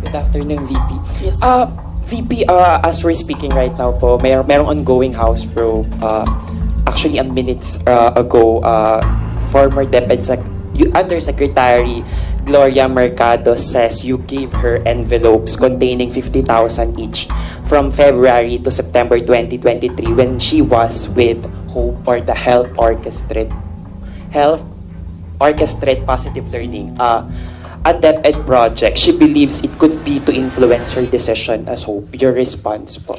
Good afternoon, VP. Yes. VP, as we're speaking right now po, merong ongoing House probe. Actually, minutes ago, former Undersecretary Gloria Mercado says you gave her envelopes containing 50,000 each from February to September 2023 when she was with Hope or the Health Orchestrate Positive Learning. A DepEd project. She believes it could be to influence her decision as Hope. Your response po?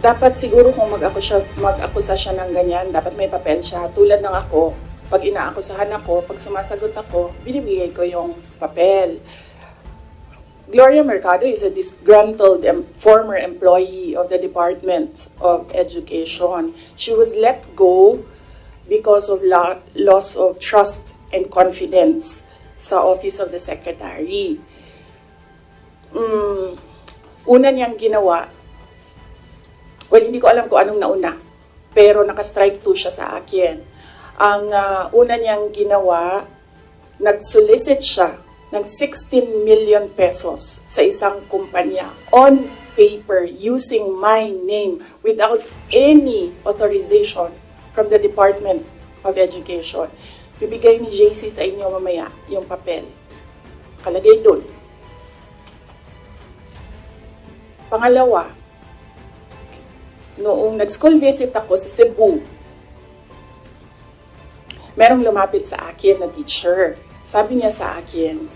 Dapat siguro kung mag-akusa siya ng ganyan, dapat may papel siya. Tulad ng ako, pag inaakusahan ako, pag sumasagot ako, binibigay ko yung papel. Gloria Mercado is a disgruntled former employee of the Department of Education. She was let go because of loss of trust and confidence sa Office of the Secretary. Una niyang ginawa, well, hindi ko alam kung anong nauna, pero naka-strike 2 siya sa akin. Ang una niyang ginawa, nag-solicit siya ng 16 million pesos sa isang kumpanya on paper using my name without any authorization from the Department of Education. Bibigay ni JC sa inyo mamaya yung papel. Kalagay doon. Pangalawa, noong nag-school visit ako sa Cebu, merong lumapit sa akin na teacher. Sabi niya sa akin,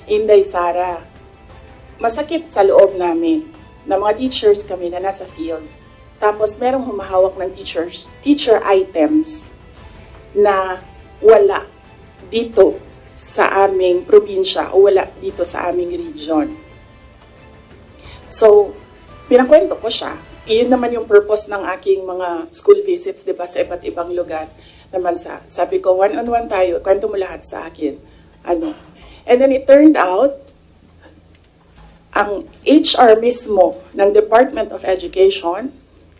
Inday Sara, masakit sa loob namin na mga teachers kami na nasa field. Tapos merong humahawak ng teacher items na wala dito sa aming probinsya o wala dito sa aming region. So, pinakwento ko siya. Iyon naman yung purpose ng aking mga school visits, di ba, sa iba't ibang lugar naman sabi ko, one-on-one tayo, kwento mo lahat sa akin. And then it turned out, ang HR mismo ng Department of Education,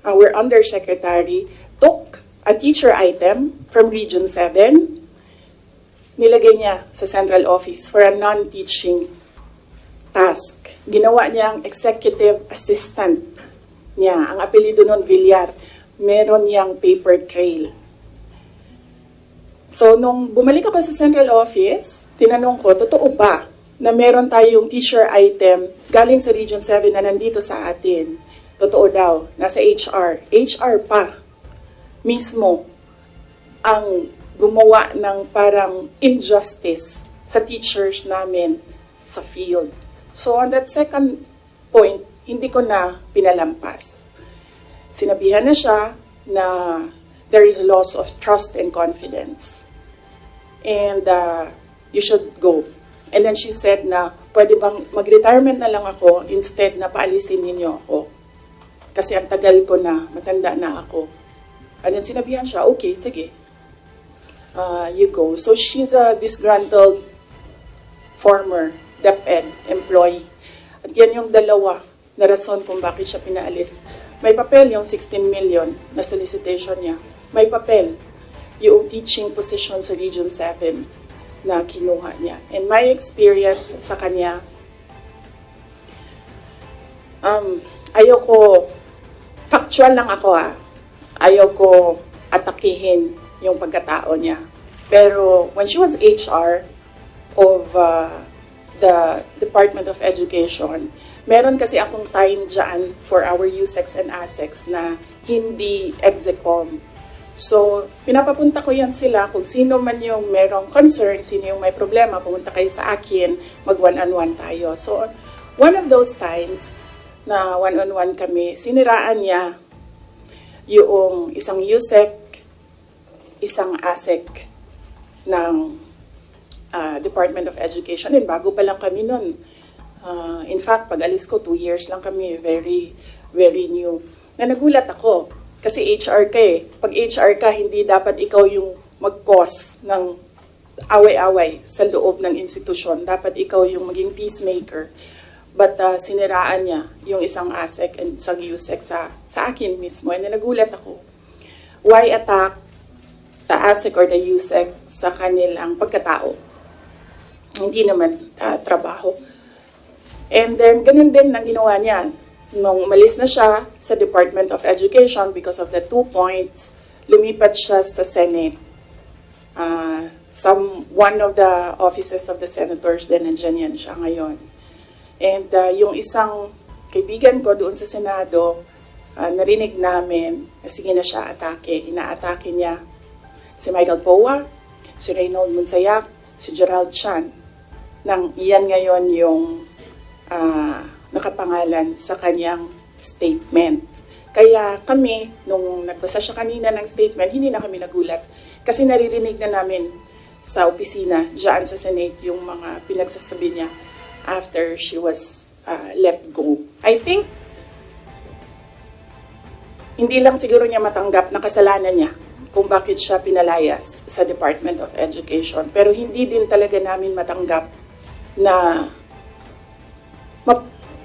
our Undersecretary, took a teacher item from Region 7, nilagay niya sa central office for a non-teaching task. Ginawa niyang executive assistant niya. Ang apelido nun, Villar. Meron niyang paper trail. So, nung bumalik ako sa central office, tinanong ko, totoo ba na meron tayong teacher item galing sa Region 7 na nandito sa atin? Totoo daw, nasa HR. HR pa mismo ang gumawa ng parang injustice sa teachers namin sa field. So, on that second point, hindi ko na pinalampas. Sinabihan na siya na there is loss of trust and confidence. And you should go. And then she said na, pwede bang mag-retirement na lang ako instead na paalisin ninyo ako. Kasi ang tagal ko na, matanda na ako. And then sinabihan siya, okay, sige. You go. So she's a disgruntled former DepEd employee. At yan yung dalawa na rason kung bakit siya pinaalis. May papel yung 16 million na solicitation niya. May papel yung teaching position sa Region 7 na kinuha niya. And my experience sa kanya, ayoko, factual lang ako ayoko atakihin yung pagkatao niya. Pero when she was HR of the Department of Education, meron kasi akong time dyan for our USEX and ASEX na hindi execom. So, pinapapunta ko yan sila kung sino man yung merong concern, sino yung may problema, pumunta kayo sa akin, mag one-on-one tayo. So, one of those times na one-on-one kami, siniraan niya yung isang USEC, isang ASEC ng Department of Education. And bago pa lang kami nun. In fact, pag alis ko, 2 years lang kami, very, very new. Na nagulat ako. Kasi HR ka eh. Pag HR ka, hindi dapat ikaw yung mag-cause ng away-away sa loob ng institusyon. Dapat ikaw yung maging peacemaker. But siniraan niya yung isang ASEC and isang USEC sa akin mismo. And nagulat ako. Why attack the ASEC or the USEC sa kanilang pagkatao? Hindi naman trabaho. And then, ganun din ang ginawa niya. Nung umalis na siya sa Department of Education because of the 2 points, lumipat siya sa Senate. One of the offices of the senators, then nandiyan yan siya ngayon. And yung isang kaibigan ko doon sa Senado, narinig namin na sige na siya atake. Inaatake niya si Michael Poa, si Reynold Monsayak, si Gerald Chan. Nang iyan ngayon yung nakapangalan sa kanyang statement. Kaya kami, nung nagbasa siya kanina ng statement, hindi na kami nagulat. Kasi naririnig na namin sa opisina, dyan sa Senate, yung mga pinagsasabi niya after she was let go. I think, hindi lang siguro niya matanggap na kasalanan niya kung bakit siya pinalayas sa Department of Education. Pero hindi din talaga namin matanggap na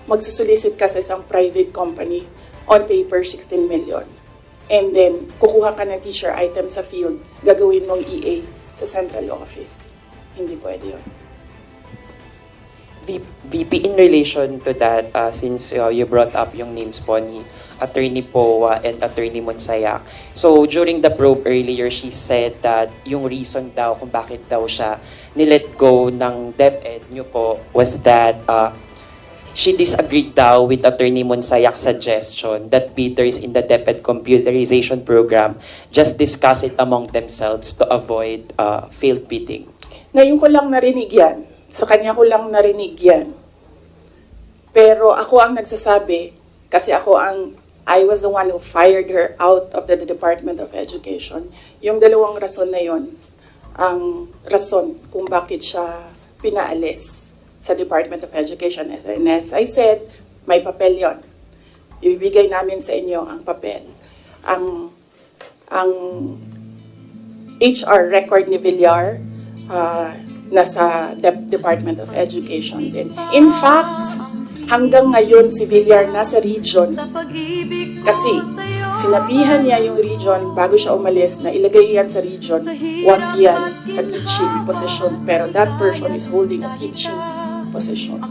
magsusulisit ka sa isang private company on paper 16 million. And then, kukuha ka ng teacher item sa field, gagawin mong EA sa central office. Hindi pwede yun. VP, in relation to that, since you brought up yung names po ni Attorney Poa and Attorney Monsayak. So, during the probe earlier, she said that yung reason daw kung bakit daw siya nilet go ng DepEd nyo po was that she disagreed daw with Attorney Monsayak's suggestion that bidders in the DepEd computerization program just discuss it among themselves to avoid failed bidding. Ngayon ko lang narinig yan. Sa kanya ko lang narinig yan. Pero ako ang nagsasabi, kasi I was the one who fired her out of the Department of Education. Yung dalawang rason na yon, ang rason kung bakit siya pinaalis sa Department of Education. And as I said, may papel yon. Ibibigay namin sa inyo ang papel. Ang HR record ni Villar, nasa Department of Education din. In fact, hanggang ngayon si Villar nasa region kasi sinabihan niya yung region bago siya umalis na ilagay yan sa region, wag yan sa teaching position, pero that person is holding a teaching position.